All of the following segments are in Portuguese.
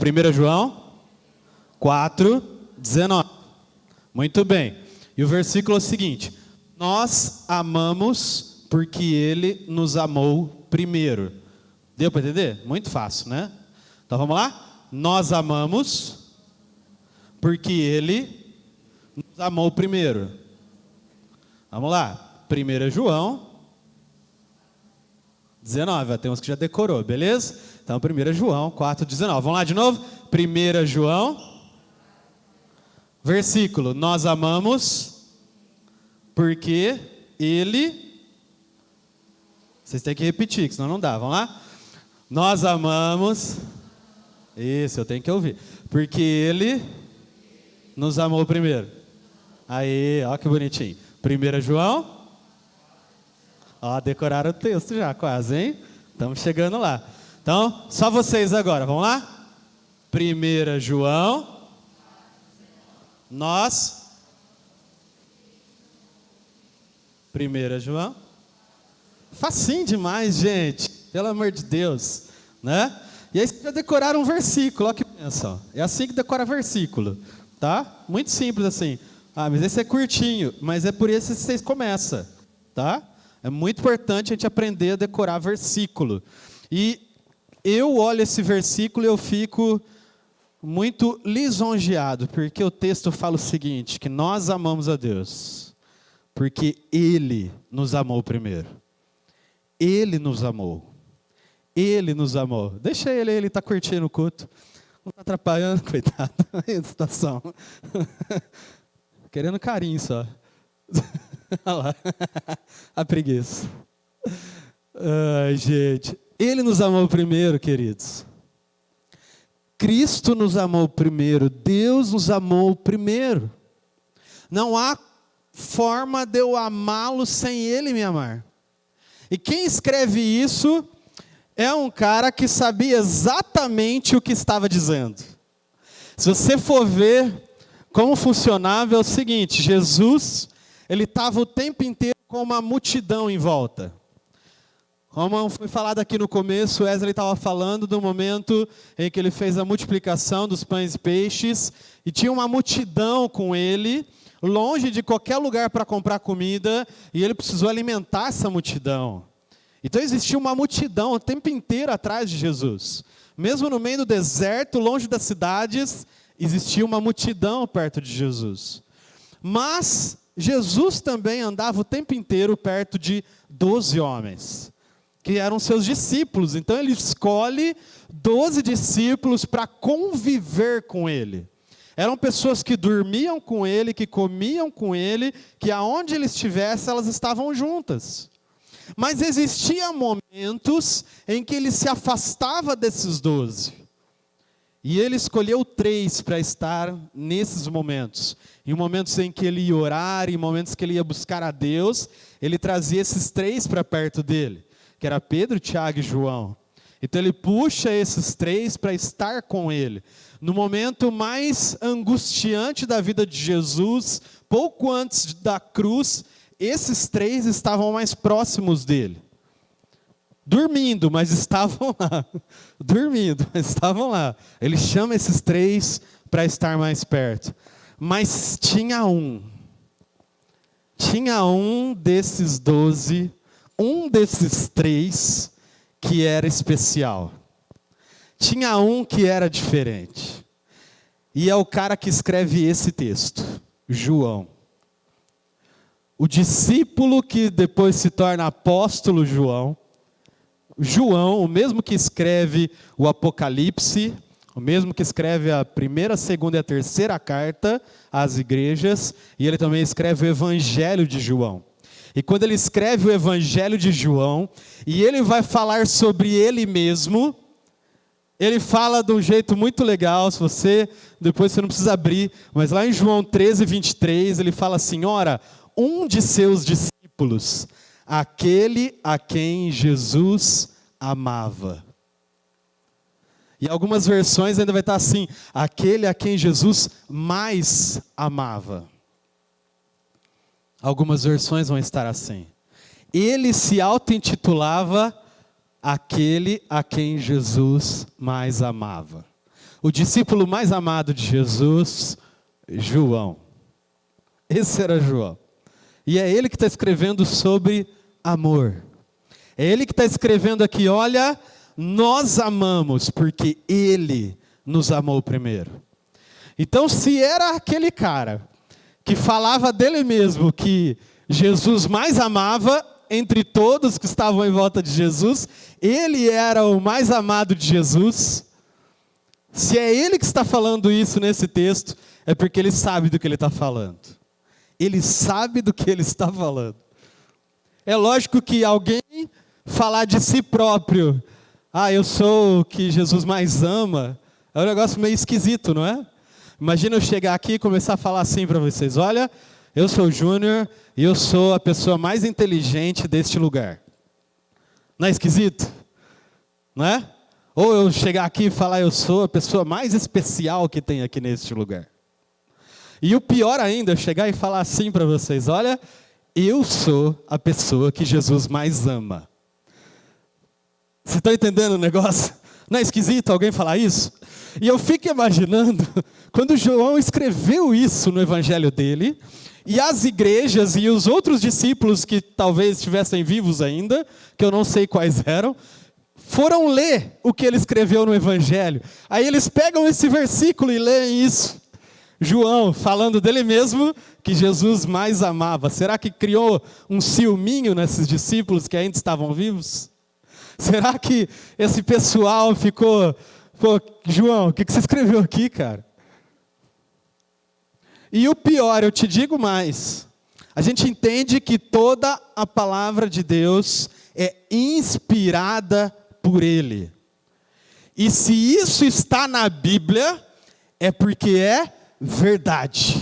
1 João 4:19. Muito bem. E o versículo é o seguinte: nós amamos porque Ele nos amou primeiro. Deu para entender? Muito fácil, né? Então vamos lá? Nós amamos porque Ele nos amou primeiro. Vamos lá. 1 João 19. Tem uns que já decorou, beleza? Então 1 João 4:19. Vamos lá de novo? 1 João, versículo: nós amamos porque Ele... Vocês têm que repetir, que senão não dá. Vamos lá? Nós amamos... Isso, eu tenho que ouvir. Porque Ele nos amou primeiro. Aí, ó que bonitinho. 1 João... Ó, decoraram o texto já, quase, hein? Estamos chegando lá. Então, só vocês agora, vamos lá? 1 João, nós... 1 João... Facinho demais, gente, pelo amor de Deus, né? E aí vocês já decoraram um versículo, olha que bênção. É assim que decora versículo, tá? Muito simples assim. Ah, mas esse é curtinho, mas é por esse que vocês começam, tá? É muito importante a gente aprender a decorar versículo. E eu olho esse versículo e eu fico muito lisonjeado, porque o texto fala o seguinte, que nós amamos a Deus, porque Ele nos amou primeiro. Ele nos amou. Ele nos amou. Deixa ele está curtindo o culto. Não está atrapalhando, coitado. Aí a situação. Querendo carinho só. Olha lá. A preguiça. Ai, gente. Ele nos amou primeiro, queridos. Cristo nos amou primeiro. Deus nos amou primeiro. Não há forma de eu amá-lo sem Ele me amar. E quem escreve isso é um cara que sabia exatamente o que estava dizendo. Se você for ver como funcionava, é o seguinte: Jesus, ele estava o tempo inteiro com uma multidão em volta. Como foi falado aqui no começo, Wesley estava falando do momento em que ele fez a multiplicação dos pães e peixes, e tinha uma multidão com ele, longe de qualquer lugar para comprar comida, e ele precisou alimentar essa multidão. Então existia uma multidão o tempo inteiro atrás de Jesus. Mesmo no meio do deserto, longe das cidades, existia uma multidão perto de Jesus. Mas Jesus também andava o tempo inteiro perto de 12 homens, que eram seus discípulos. Então ele escolhe 12 discípulos para conviver com ele. Eram pessoas que dormiam com ele, que comiam com ele, que aonde ele estivesse, elas estavam juntas. Mas existiam momentos em que ele se afastava desses 12. E ele escolheu 3 para estar nesses momentos. Em momentos em que ele ia orar, em momentos que ele ia buscar a Deus, ele trazia esses 3 para perto dele, que era Pedro, Tiago e João. Então ele puxa esses 3 para estar com ele. No momento mais angustiante da vida de Jesus, pouco antes da cruz, esses 3 estavam mais próximos dele. Dormindo, mas estavam lá. Dormindo, mas estavam lá. Ele chama esses 3 para estar mais perto. Mas tinha um desses 12, um desses 3 que era especial. Tinha um que era diferente. E é o cara que escreve esse texto, João. O discípulo que depois se torna apóstolo João. João, o mesmo que escreve o Apocalipse, o mesmo que escreve a primeira, a segunda e a terceira carta às igrejas, e ele também escreve o Evangelho de João. E quando ele escreve o Evangelho de João, e ele vai falar sobre ele mesmo, ele fala de um jeito muito legal, depois você não precisa abrir, mas lá em João 13:23, ele fala assim: ora, um de seus discípulos, aquele a quem Jesus amava. E algumas versões ainda vai estar assim: aquele a quem Jesus mais amava. Algumas versões vão estar assim. Ele se auto-intitulava aquele a quem Jesus mais amava. o discípulo mais amado de Jesus, João. Esse era João. E é ele que está escrevendo sobre amor. É ele que está escrevendo aqui, olha, nós amamos porque ele nos amou primeiro. Então, se era aquele cara que falava dele mesmo, que Jesus mais amava, entre todos que estavam em volta de Jesus, ele era o mais amado de Jesus. Se é ele que está falando isso nesse texto, é porque ele sabe do que ele está falando. Ele sabe do que ele está falando. É lógico que alguém falar de si próprio, eu sou o que Jesus mais ama, é um negócio meio esquisito, não é? Imagina eu chegar aqui e começar a falar assim para vocês, olha, eu sou o Júnior e eu sou a pessoa mais inteligente deste lugar. Não é esquisito? Não é? Ou eu chegar aqui e falar, eu sou a pessoa mais especial que tem aqui neste lugar. E o pior ainda, eu chegar e falar assim para vocês, olha, eu sou a pessoa que Jesus mais ama. Você está entendendo o negócio? Não é esquisito alguém falar isso? E eu fico imaginando, quando João escreveu isso no evangelho dele, e as igrejas e os outros discípulos que talvez estivessem vivos ainda, que eu não sei quais eram, foram ler o que ele escreveu no evangelho. Aí eles pegam esse versículo e leem isso. João falando dele mesmo, que Jesus mais amava. Será que criou um ciúminho nesses discípulos que ainda estavam vivos? Será que esse pessoal ficou... Pô, João, o que você escreveu aqui, cara? E o pior, eu te digo mais. A gente entende que toda a palavra de Deus é inspirada por Ele. E se isso está na Bíblia, é porque é verdade.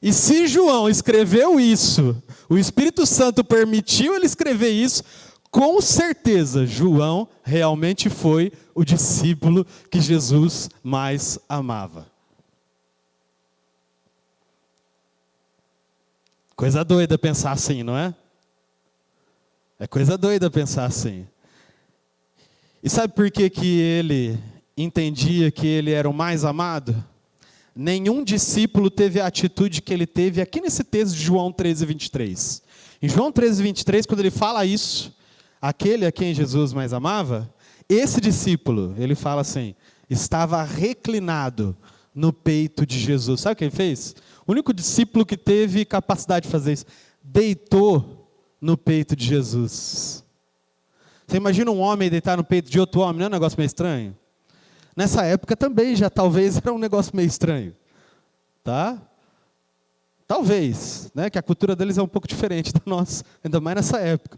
E se João escreveu isso, o Espírito Santo permitiu ele escrever isso, com certeza João realmente foi o discípulo que Jesus mais amava. Coisa doida pensar assim, não é? É coisa doida pensar assim. E sabe por que que ele entendia que ele era o mais amado? Nenhum discípulo teve a atitude que ele teve aqui nesse texto de João 13:23. Em João 13:23, quando ele fala isso, aquele a quem Jesus mais amava, esse discípulo, ele fala assim, estava reclinado no peito de Jesus. Sabe o que ele fez? O único discípulo que teve capacidade de fazer isso, deitou no peito de Jesus. Você imagina um homem deitar no peito de outro homem, não é um negócio meio estranho? Nessa época também já talvez era um negócio meio estranho. Tá? Talvez, né? Que a cultura deles é um pouco diferente da nossa, ainda mais nessa época.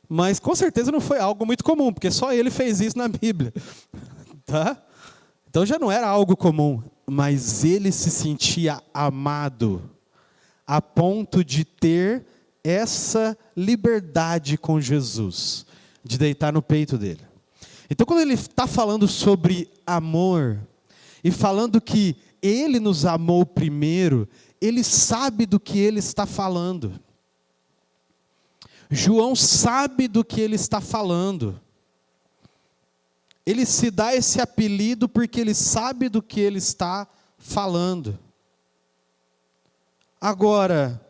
Mas com certeza não foi algo muito comum, porque só ele fez isso na Bíblia. Tá? Então já não era algo comum, mas ele se sentia amado, a ponto de ter essa liberdade com Jesus, de deitar no peito dele. Então quando ele está falando sobre amor, e falando que ele nos amou primeiro, ele sabe do que ele está falando. João sabe do que ele está falando. Ele se dá esse apelido porque ele sabe do que ele está falando. Agora,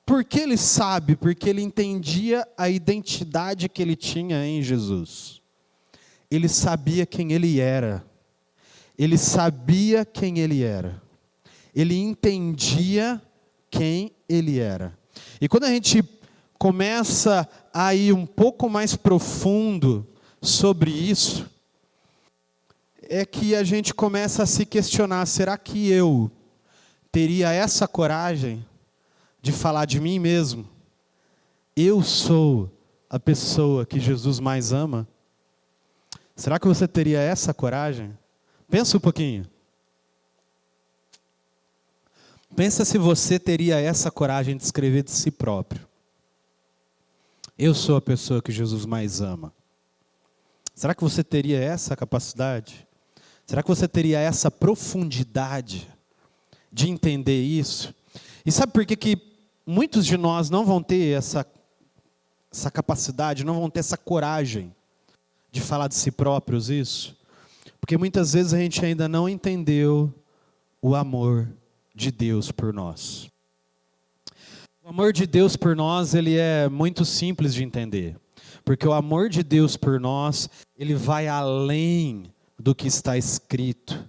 por que ele sabe? Porque ele entendia a identidade que ele tinha em Jesus. Ele sabia quem ele era. Ele sabia quem ele era. Ele entendia quem ele era. E quando a gente começa a ir um pouco mais profundo sobre isso, é que a gente começa a se questionar, será que eu teria essa coragem de falar de mim mesmo? Eu sou a pessoa que Jesus mais ama? Será que você teria essa coragem? Pensa um pouquinho. Pensa se você teria essa coragem de escrever de si próprio. Eu sou a pessoa que Jesus mais ama. Será que você teria essa capacidade? Será que você teria essa profundidade de entender isso? E sabe por que que muitos de nós não vão ter essa capacidade, não vão ter essa coragem de falar de si próprios isso? Porque muitas vezes a gente ainda não entendeu o amor de Deus por nós. O amor de Deus por nós, ele é muito simples de entender. Porque o amor de Deus por nós, ele vai além do que está escrito.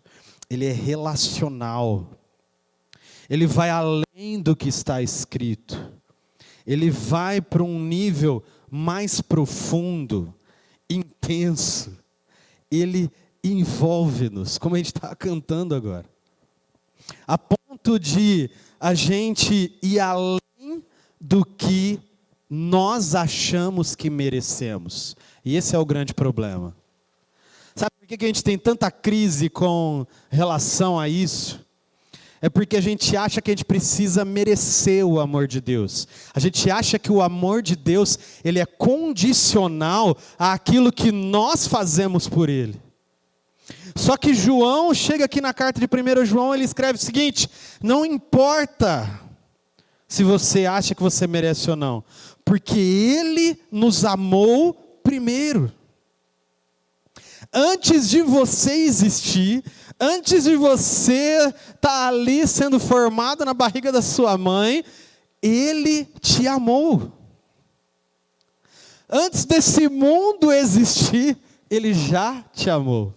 Ele é relacional. Ele vai além do que está escrito. Ele vai para um nível mais profundo, intenso. Ele envolve-nos, como a gente está cantando agora. A ponto de a gente ir além do que nós achamos que merecemos. E esse é o grande problema. Sabe por que a gente tem tanta crise com relação a isso? É porque a gente acha que a gente precisa merecer o amor de Deus. A gente acha que o amor de Deus, ele é condicional àquilo que nós fazemos por Ele. Só que João chega aqui na carta de 1 João, ele escreve o seguinte: não importa se você acha que você merece ou não, porque Ele nos amou primeiro. Antes de você existir, antes de você estar ali sendo formado na barriga da sua mãe, Ele te amou. Antes desse mundo existir, Ele já te amou.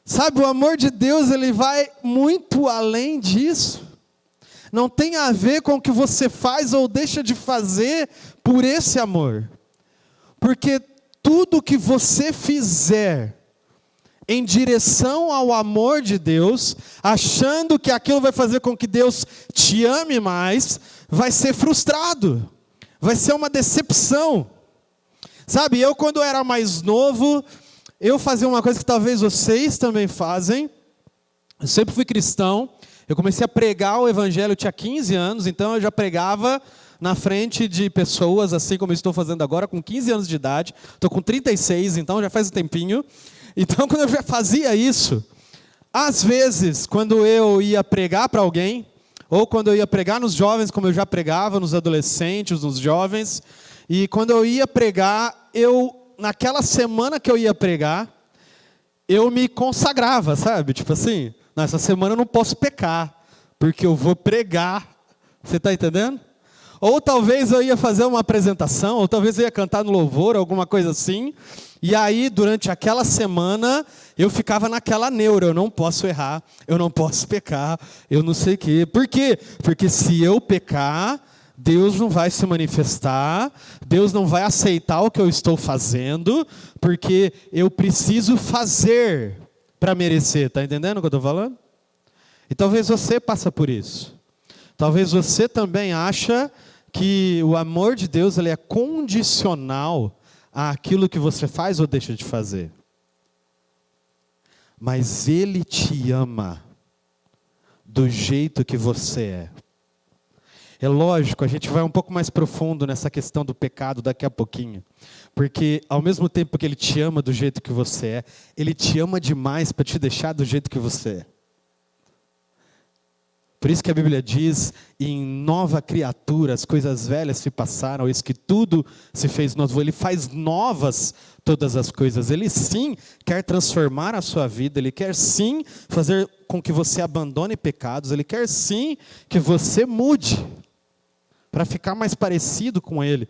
Sabe, o amor de Deus, ele vai muito além disso. Não tem a ver com o que você faz ou deixa de fazer por esse amor. Porque tudo que você fizer em direção ao amor de Deus, achando que aquilo vai fazer com que Deus te ame mais, vai ser frustrado. Vai ser uma decepção. Sabe, eu quando era mais novo, eu fazia uma coisa que talvez vocês também fazem. Eu sempre fui cristão. Eu comecei a pregar o evangelho, eu tinha 15 anos, então eu já pregava na frente de pessoas, assim como eu estou fazendo agora, com 15 anos de idade. Estou com 36, então já faz um tempinho. Então, quando eu já fazia isso, às vezes, quando eu ia pregar para alguém, ou quando eu ia pregar nos jovens, como eu já pregava, nos adolescentes, nos jovens, e quando eu ia pregar, naquela semana que eu ia pregar, eu me consagrava, sabe? Tipo assim, nessa semana eu não posso pecar, porque eu vou pregar. Você está entendendo? Ou talvez eu ia fazer uma apresentação, ou talvez eu ia cantar no louvor, alguma coisa assim. E aí, durante aquela semana, eu ficava naquela neura, eu não posso errar, eu não posso pecar, eu não sei o quê. Por quê? Porque se eu pecar, Deus não vai se manifestar, Deus não vai aceitar o que eu estou fazendo, porque eu preciso fazer para merecer. Está entendendo o que eu estou falando? E talvez você passe por isso. Talvez você também acha que o amor de Deus ele é condicional àquilo que você faz ou deixa de fazer. Mas Ele te ama do jeito que você é. É lógico, a gente vai um pouco mais profundo nessa questão do pecado daqui a pouquinho. Porque ao mesmo tempo que Ele te ama do jeito que você é, Ele te ama demais para te deixar do jeito que você é. Por isso que a Bíblia diz, em nova criatura, as coisas velhas se passaram, eis que tudo se fez novo. Ele faz novas todas as coisas. Ele sim quer transformar a sua vida, Ele quer sim fazer com que você abandone pecados, Ele quer sim que você mude, para ficar mais parecido com Ele.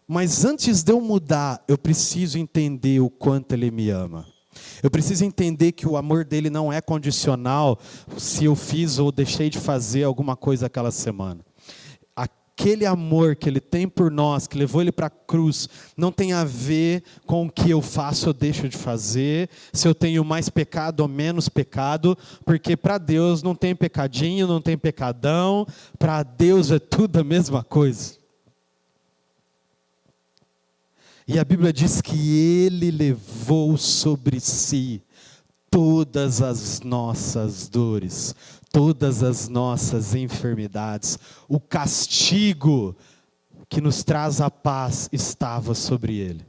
Mas antes de eu mudar, eu preciso entender o quanto Ele me ama. Eu preciso entender que o amor dele não é condicional se eu fiz ou deixei de fazer alguma coisa aquela semana. Aquele amor que Ele tem por nós, que levou Ele para a cruz, não tem a ver com o que eu faço ou deixo de fazer, se eu tenho mais pecado ou menos pecado, porque para Deus não tem pecadinho, não tem pecadão, para Deus é tudo a mesma coisa. E a Bíblia diz que Ele levou sobre si todas as nossas dores, todas as nossas enfermidades. O castigo que nos traz a paz estava sobre Ele.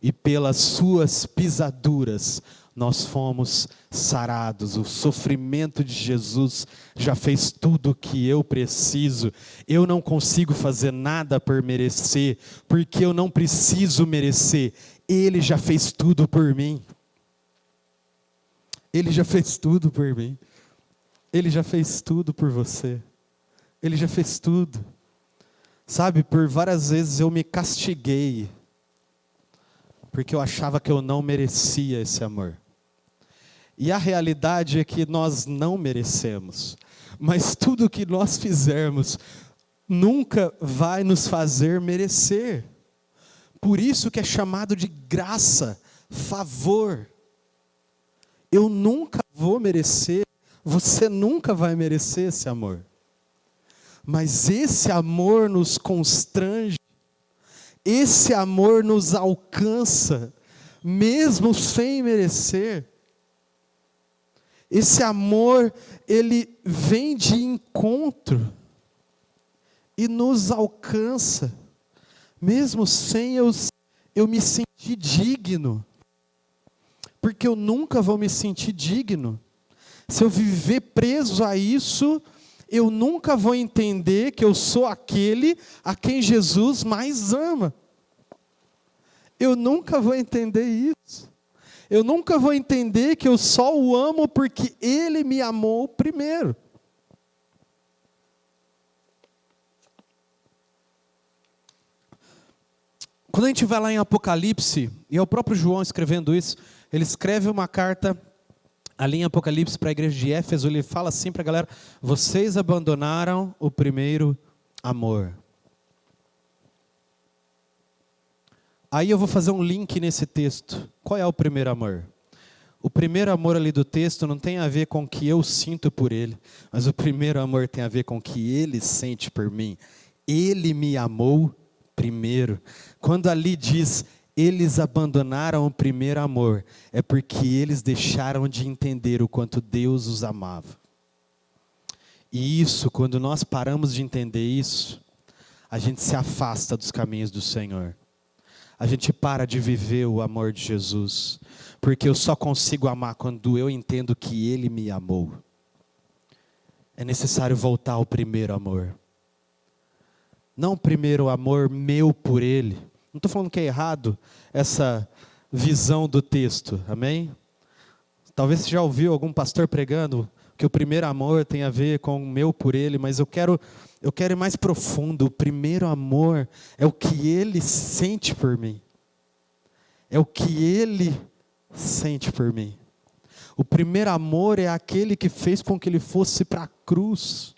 E pelas suas pisaduras nós fomos sarados. O sofrimento de Jesus já fez tudo o que eu preciso. Eu não consigo fazer nada por merecer, porque eu não preciso merecer. Ele já fez tudo por mim. Ele já fez tudo por mim. Ele já fez tudo por você. Ele já fez tudo. Sabe, por várias vezes eu me castiguei, porque eu achava que eu não merecia esse amor. E a realidade é que nós não merecemos. Mas tudo que nós fizermos nunca vai nos fazer merecer. Por isso que é chamado de graça, favor. Eu nunca vou merecer, você nunca vai merecer esse amor. Mas esse amor nos constrange, esse amor nos alcança, mesmo sem merecer. Esse amor, ele vem de encontro e nos alcança, mesmo sem eu me sentir digno. Porque eu nunca vou me sentir digno. Se eu viver preso a isso, eu nunca vou entender que eu sou aquele a quem Jesus mais ama. Eu nunca vou entender isso. Eu nunca vou entender que eu só o amo porque Ele me amou primeiro. Quando a gente vai lá em Apocalipse, e é o próprio João escrevendo isso, ele escreve uma carta ali em Apocalipse para a igreja de Éfeso, ele fala assim para a galera: vocês abandonaram o primeiro amor. Aí eu vou fazer um link nesse texto. Qual é o primeiro amor? O primeiro amor ali do texto não tem a ver com o que eu sinto por ele, mas o primeiro amor tem a ver com o que ele sente por mim. Ele me amou primeiro. Quando ali diz, eles abandonaram o primeiro amor, é porque eles deixaram de entender o quanto Deus os amava. E isso, quando nós paramos de entender isso, a gente se afasta dos caminhos do Senhor. A gente para de viver o amor de Jesus, porque eu só consigo amar quando eu entendo que Ele me amou. É necessário voltar ao primeiro amor. Não o primeiro amor meu por Ele. Não estou falando que é errado essa visão do texto, amém? Talvez você já ouviu algum pastor pregando que o primeiro amor tem a ver com o meu por Ele, mas eu quero ir mais profundo. O primeiro amor é o que Ele sente por mim. É o que Ele sente por mim. O primeiro amor é aquele que fez com que Ele fosse para a cruz.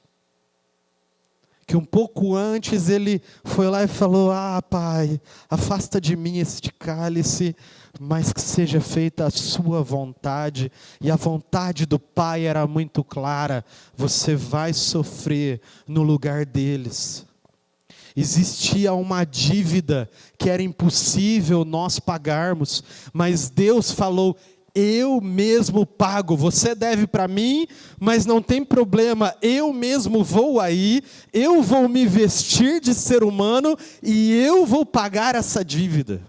Que um pouco antes Ele foi lá e falou: ah, Pai, afasta de mim este cálice, mas que seja feita a sua vontade. E a vontade do Pai era muito clara: você vai sofrer no lugar deles. Existia uma dívida que era impossível nós pagarmos, mas Deus falou: eu mesmo pago, você deve para mim, mas não tem problema, eu mesmo vou aí, eu vou me vestir de ser humano e eu vou pagar essa dívida.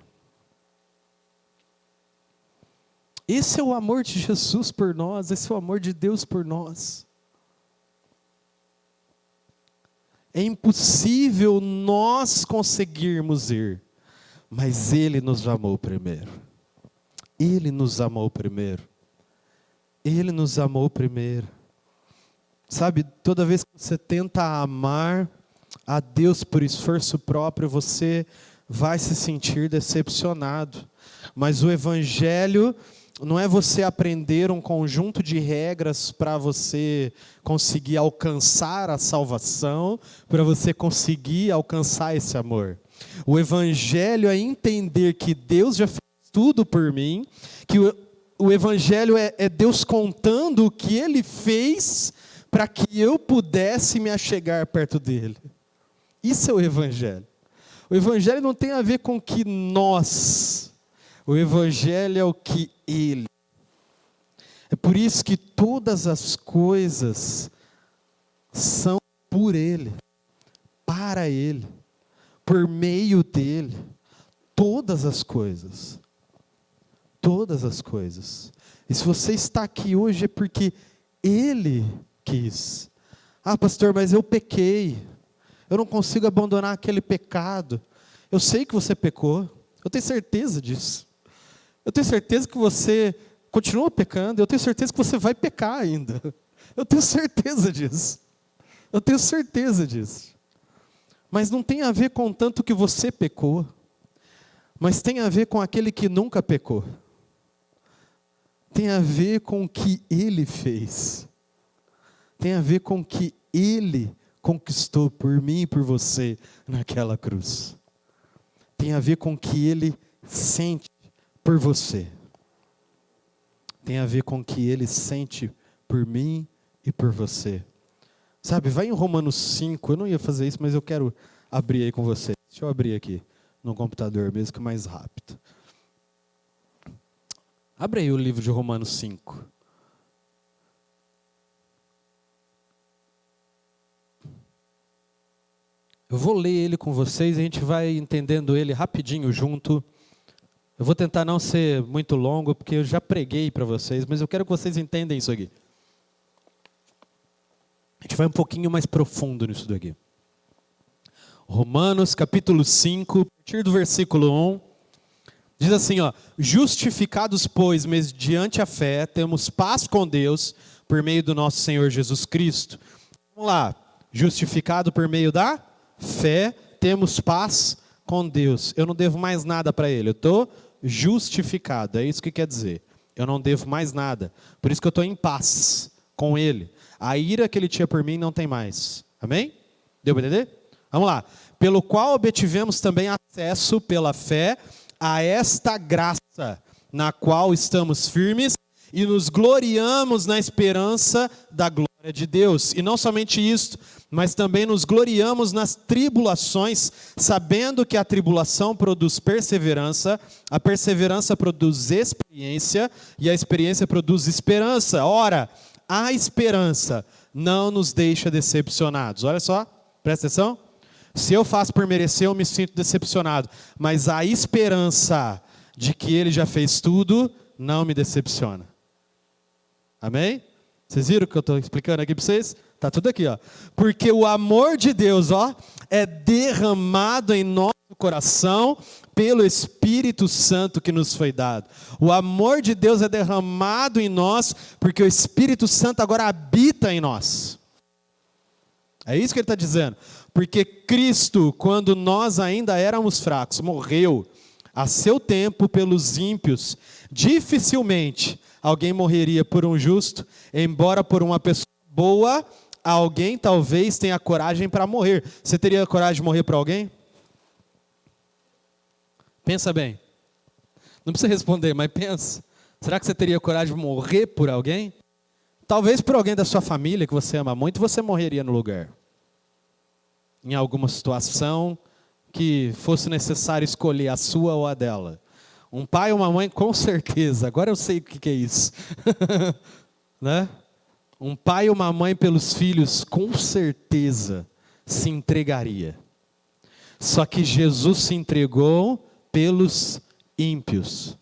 Esse é o amor de Jesus por nós, esse é o amor de Deus por nós. É impossível nós conseguirmos ir, mas Ele nos amou primeiro. Ele nos amou primeiro. Ele nos amou primeiro. Sabe, toda vez que você tenta amar a Deus por esforço próprio, você vai se sentir decepcionado. Mas o Evangelho não é você aprender um conjunto de regras para você conseguir alcançar a salvação, para você conseguir alcançar esse amor. O Evangelho é entender que Deus já fez tudo por mim, que o Evangelho é Deus contando o que Ele fez para que eu pudesse me achegar perto dEle. Isso é o Evangelho. O Evangelho não tem a ver com o que nós, o Evangelho é o que Ele. É por isso que todas as coisas são por Ele, para Ele, por meio dEle, todas as coisas. Todas as coisas. E se você está aqui hoje é porque Ele quis. Ah, pastor, mas eu pequei. Eu não consigo abandonar aquele pecado. Eu sei que você pecou. Eu tenho certeza disso. Eu tenho certeza que você continua pecando, eu tenho certeza que você vai pecar ainda. Eu tenho certeza disso. Eu tenho certeza disso. Mas não tem a ver com tanto que você pecou, mas tem a ver com aquele que nunca pecou. Tem a ver com o que ele fez. Tem a ver com o que ele conquistou por mim e por você naquela cruz. Tem a ver com o que ele sente por você. Tem a ver com o que ele sente por mim e por você. Sabe, vai em Romanos 5, eu não ia fazer isso, mas eu quero abrir aí com você. Deixa eu abrir aqui no computador mesmo, que é mais rápido. Abre aí o livro de Romanos 5. Eu vou ler ele com vocês, a gente vai entendendo ele rapidinho junto. Eu vou tentar não ser muito longo, porque eu já preguei para vocês, mas eu quero que vocês entendam isso aqui. A gente vai um pouquinho mais profundo nisso daqui. Romanos capítulo 5, a partir do versículo 1, diz assim, ó: justificados, pois, mediante a fé, temos paz com Deus, por meio do nosso Senhor Jesus Cristo. Vamos lá, justificado por meio da fé, temos paz com Deus. Eu não devo mais nada para Ele, eu estou justificado, é isso que quer dizer. Eu não devo mais nada, por isso que eu estou em paz com Ele. A ira que Ele tinha por mim não tem mais. Amém? Deu para entender? Vamos lá. Pelo qual obtivemos também acesso pela fé a esta graça, na qual estamos firmes e nos gloriamos na esperança da glória de Deus. E não somente isso, mas também nos gloriamos nas tribulações, sabendo que a tribulação produz perseverança, a perseverança produz experiência, e a experiência produz esperança. Ora, a esperança não nos deixa decepcionados. Olha só, presta atenção. Se eu faço por merecer, eu me sinto decepcionado. Mas a esperança de que Ele já fez tudo, não me decepciona. Amém? Vocês viram o que eu estou explicando aqui para vocês? Está tudo aqui, ó. Porque o amor de Deus, ó, é derramado em nosso coração pelo Espírito Santo que nos foi dado. O amor de Deus é derramado em nós, porque o Espírito Santo agora habita em nós. É isso que ele está dizendo. Porque Cristo, quando nós ainda éramos fracos, morreu a seu tempo pelos ímpios. Dificilmente alguém morreria por um justo, embora por uma pessoa boa, alguém talvez tenha coragem para morrer. Você teria coragem de morrer por alguém? Pensa bem. Não precisa responder, mas pensa. Será que você teria coragem de morrer por alguém? Talvez por alguém da sua família que você ama muito, você morreria no lugar. Em alguma situação que fosse necessário escolher a sua ou a dela. Um pai ou uma mãe, com certeza. Agora eu sei o que é isso. Né? Um pai ou uma mãe pelos filhos, com certeza, se entregaria. Só que Jesus se entregou pelos ímpios.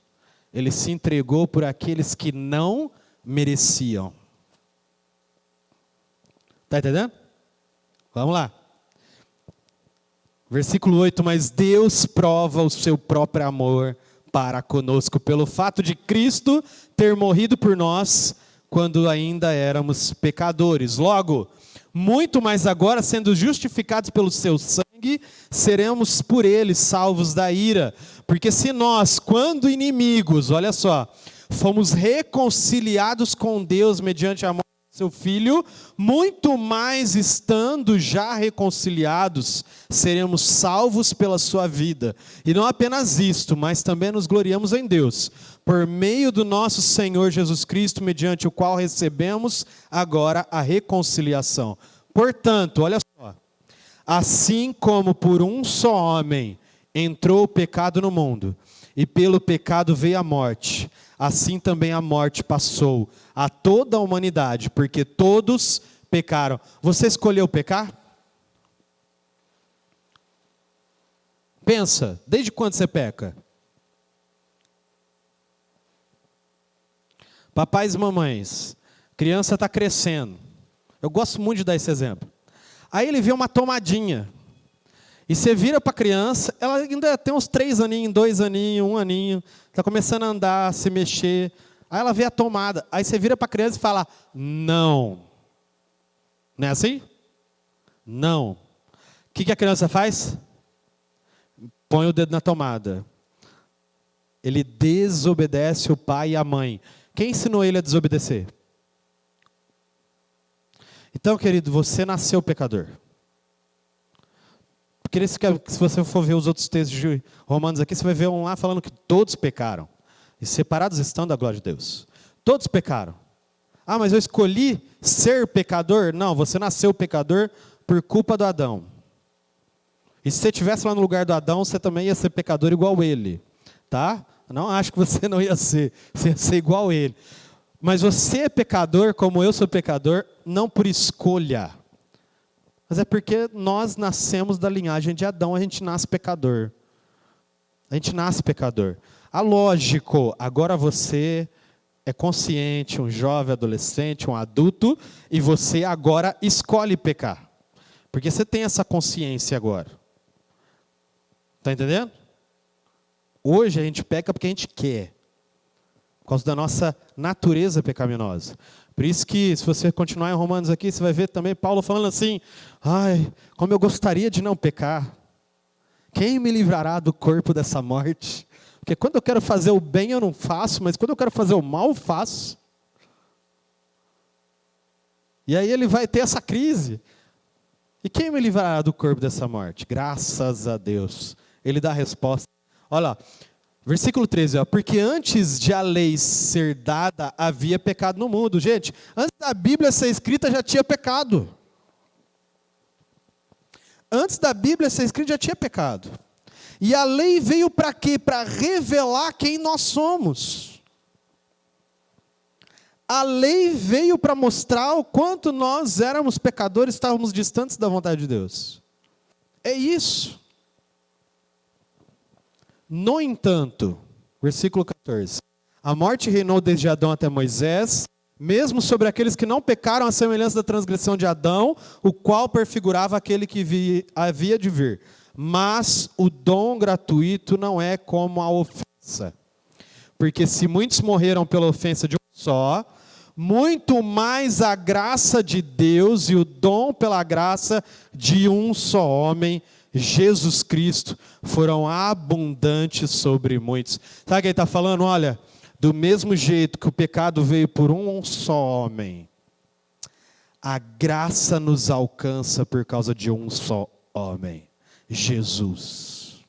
Ele se entregou por aqueles que não mereciam. Está entendendo? Vamos lá. Versículo 8, mas Deus prova o seu próprio amor para conosco, pelo fato de Cristo ter morrido por nós, quando ainda éramos pecadores. Logo, muito mais agora, sendo justificados pelo seu sangue, seremos por ele salvos da ira. Porque se nós, quando inimigos, olha só, fomos reconciliados com Deus mediante a morte do seu Filho, muito mais estando já reconciliados, seremos salvos pela sua vida. E não apenas isto, mas também nos gloriamos em Deus, por meio do nosso Senhor Jesus Cristo, mediante o qual recebemos agora a reconciliação. Portanto, olha só, assim como por um só homem entrou o pecado no mundo, e pelo pecado veio a morte, assim também a morte passou a toda a humanidade, porque todos pecaram. Você escolheu pecar? Pensa, desde quando você peca? Papais e mamães, criança está crescendo. Eu gosto muito de dar esse exemplo. Aí ele vê uma tomadinha. E você vira para a criança, ela ainda tem uns 3 aninhos, 2 aninhos, 1 aninho. Está começando a andar, se mexer. Aí ela vê a tomada. Aí você vira para a criança e fala, não. Não é assim? Não. O que a criança faz? Põe o dedo na tomada. Ele desobedece o pai e a mãe. Quem ensinou ele a desobedecer? Então, querido, você nasceu pecador. Porque se você for ver os outros textos de Romanos aqui, você vai ver um lá falando que todos pecaram. E separados estão da glória de Deus. Todos pecaram. Ah, mas eu escolhi ser pecador? Não, você nasceu pecador por culpa do Adão. E se você estivesse lá no lugar do Adão, você também ia ser pecador igual ele. Tá? Não acho que você não ia ser. Você ia ser igual ele. Mas você é pecador, como eu sou pecador, não por escolha. Mas é porque nós nascemos da linhagem de Adão, a gente nasce pecador. A gente nasce pecador. Ah, lógico, agora você é consciente, um jovem, adolescente, um adulto, e você agora escolhe pecar. Porque você tem essa consciência agora. Está entendendo? Hoje a gente peca porque a gente quer. Por causa da nossa natureza pecaminosa. Por isso que, se você continuar em Romanos aqui, você vai ver também Paulo falando assim, ai, como eu gostaria de não pecar. Quem me livrará do corpo dessa morte? Porque quando eu quero fazer o bem eu não faço, mas quando eu quero fazer o mal eu faço. E aí ele vai ter essa crise. E quem me livrará do corpo dessa morte? Graças a Deus. Ele dá a resposta. Olha lá. Versículo 13, ó, porque antes de a lei ser dada, havia pecado no mundo. Gente, antes da Bíblia ser escrita, já tinha pecado. Antes da Bíblia ser escrita, já tinha pecado. E a lei veio para quê? Para revelar quem nós somos. A lei veio para mostrar o quanto nós éramos pecadores, estávamos distantes da vontade de Deus. É isso. No entanto, versículo 14, a morte reinou desde Adão até Moisés, mesmo sobre aqueles que não pecaram à semelhança da transgressão de Adão, o qual prefigurava aquele que havia de vir. Mas o dom gratuito não é como a ofensa. Porque se muitos morreram pela ofensa de um só, muito mais a graça de Deus e o dom pela graça de um só homem, Jesus Cristo, foram abundantes sobre muitos. Sabe o que ele está falando? Olha, do mesmo jeito que o pecado veio por um só homem, a graça nos alcança por causa de um só homem, Jesus.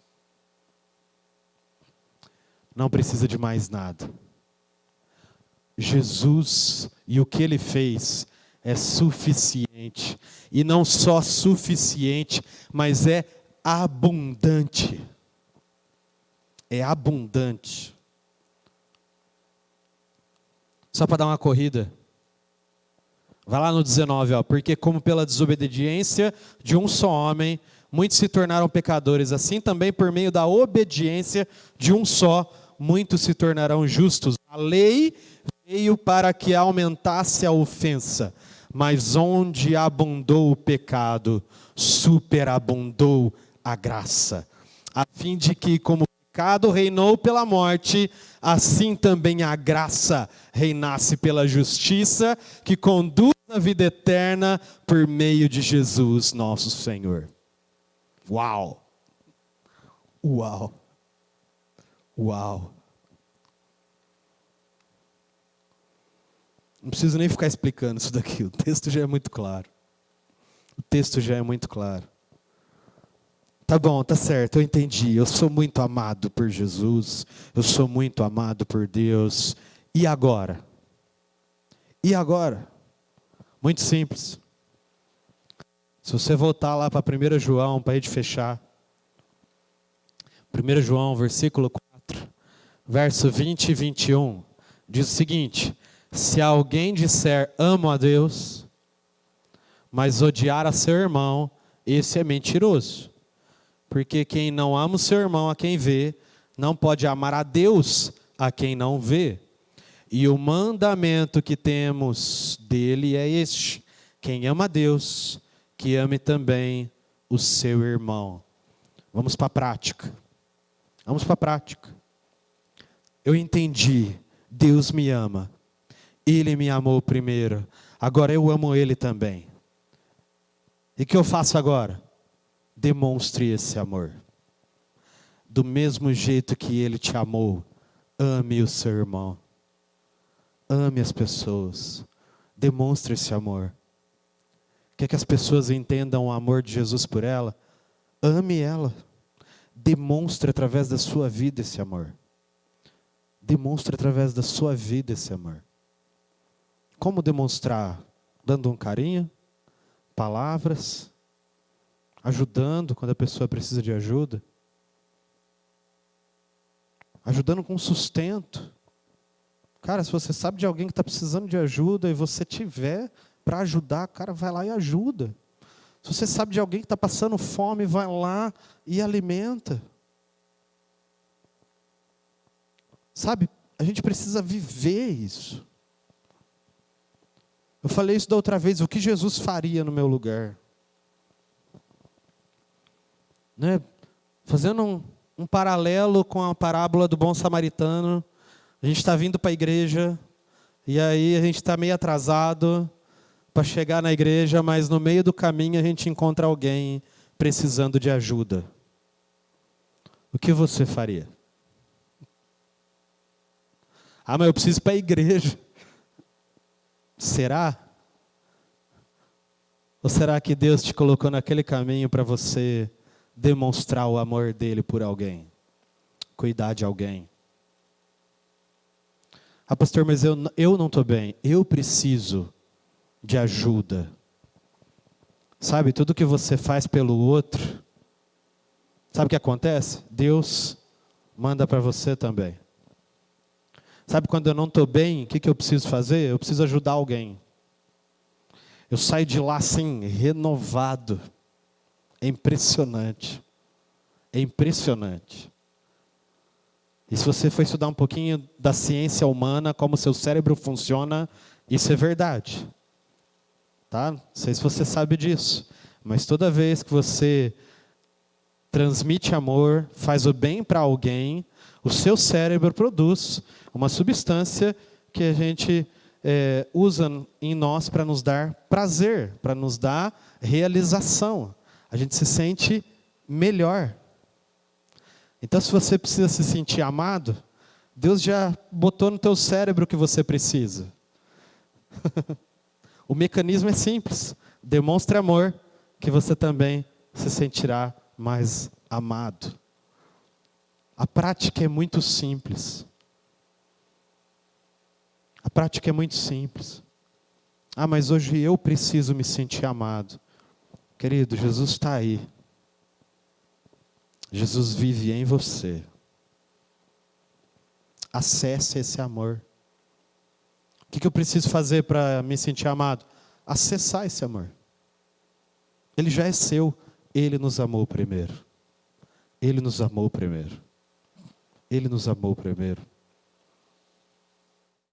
Não precisa de mais nada. Jesus e o que Ele fez é suficiente. E não só suficiente, mas é abundante. É abundante. Só para dar uma corrida. Vai lá no 19, ó. Porque como pela desobediência de um só homem, muitos se tornaram pecadores, assim também por meio da obediência de um só, muitos se tornarão justos. A lei veio para que aumentasse a ofensa, mas onde abundou o pecado, superabundou a graça, a fim de que, como o pecado reinou pela morte, assim também a graça reinasse pela justiça, que conduz à vida eterna por meio de Jesus nosso Senhor. Uau! Uau! Uau! Não preciso nem ficar explicando isso daqui, o texto já é muito claro. O texto já é muito claro. Tá bom, tá certo, eu entendi. Eu sou muito amado por Jesus, eu sou muito amado por Deus. E agora? E agora? Muito simples. Se você voltar lá para 1 João, para a gente fechar. 1 João, versículo 4, verso 20 e 21, diz o seguinte: se alguém disser amo a Deus, mas odiar a seu irmão, esse é mentiroso. Porque quem não ama o seu irmão a quem vê, não pode amar a Deus a quem não vê. E o mandamento que temos dele é este: quem ama a Deus, que ame também o seu irmão. Vamos para a prática. Vamos para a prática. Eu entendi. Deus me ama. Ele me amou primeiro. Agora eu amo Ele também. E o que eu faço agora? Demonstre esse amor. Do mesmo jeito que Ele te amou, ame o seu irmão. Ame as pessoas. Demonstre esse amor. Quer que as pessoas entendam o amor de Jesus por ela? Ame ela. Demonstre através da sua vida esse amor. Demonstre através da sua vida esse amor. Como demonstrar? Dando um carinho, palavras, ajudando quando a pessoa precisa de ajuda, ajudando com sustento. Cara, se você sabe de alguém que está precisando de ajuda e você tiver para ajudar, cara, vai lá e ajuda. Se você sabe de alguém que está passando fome, vai lá e alimenta. Sabe, a gente precisa viver isso. Eu falei isso da outra vez, o que Jesus faria no meu lugar? Né? Fazendo um paralelo com a parábola do bom samaritano, a gente está vindo para a igreja, e aí a gente está meio atrasado para chegar na igreja, mas no meio do caminho a gente encontra alguém precisando de ajuda. O que você faria? Ah, mas eu preciso ir para a igreja. Será? Ou será que Deus te colocou naquele caminho para você demonstrar o amor dele por alguém? Cuidar de alguém? Ah, pastor, mas eu não estou bem. Eu preciso de ajuda. Sabe, tudo que você faz pelo outro, sabe o que acontece? Deus manda para você também. Sabe, quando eu não estou bem, o que eu preciso fazer? Eu preciso ajudar alguém. Eu saio de lá assim, renovado. É impressionante. É impressionante. E se você for estudar um pouquinho da ciência humana, como o seu cérebro funciona, isso é verdade. Tá? Não sei se você sabe disso. Mas toda vez que você transmite amor, faz o bem para alguém, o seu cérebro produz uma substância que a gente usa em nós para nos dar prazer, para nos dar realização. A gente se sente melhor. Então, se você precisa se sentir amado, Deus já botou no teu cérebro o que você precisa. O mecanismo é simples. Demonstre amor, que você também se sentirá mais amado. A prática é muito simples. A prática é muito simples. Ah, mas hoje eu preciso me sentir amado. Querido, Jesus está aí. Jesus vive em você. Acesse esse amor. O que eu preciso fazer para me sentir amado? Acessar esse amor. Ele já é seu. Ele nos amou primeiro. Ele nos amou primeiro. Ele nos amou primeiro.